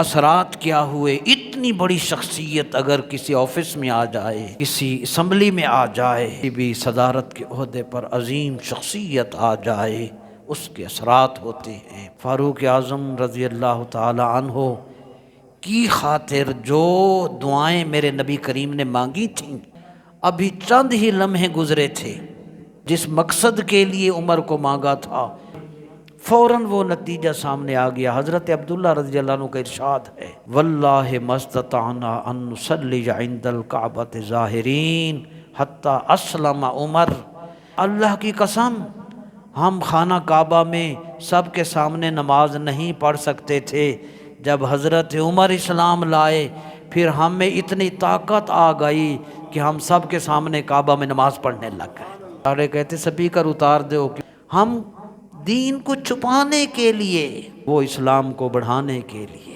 اثرات کیا ہوئے۔ اتنی بڑی شخصیت اگر کسی آفس میں آ جائے، کسی اسمبلی میں آ جائے، کسی بھی صدارت کے عہدے پر عظیم شخصیت آ جائے، اس کے اثرات ہوتے ہیں۔ فاروق اعظم رضی اللہ تعالی عنہ کی خاطر جو دعائیں میرے نبی کریم نے مانگی تھیں، ابھی چند ہی لمحے گزرے تھے، جس مقصد کے لیے عمر کو مانگا تھا فوراً وہ نتیجہ سامنے آ گیا۔ حضرت عبداللہ رضی اللہ عنہ کا ارشاد ہے، واللہ ما استطعنا ان نصلی عند الکعبۃ ظاہرین حتی اسلم عمر۔ اللہ کی قسم، ہم خانہ کعبہ میں سب کے سامنے نماز نہیں پڑھ سکتے تھے، جب حضرت عمر اسلام لائے پھر ہم میں اتنی طاقت آ گئی کہ ہم سب کے سامنے کعبہ میں نماز پڑھنے لگ گئے۔ سارے کہتے سپیکر اتار دو، ہم دین کو چھپانے کے لیے، وہ اسلام کو بڑھانے کے لیے۔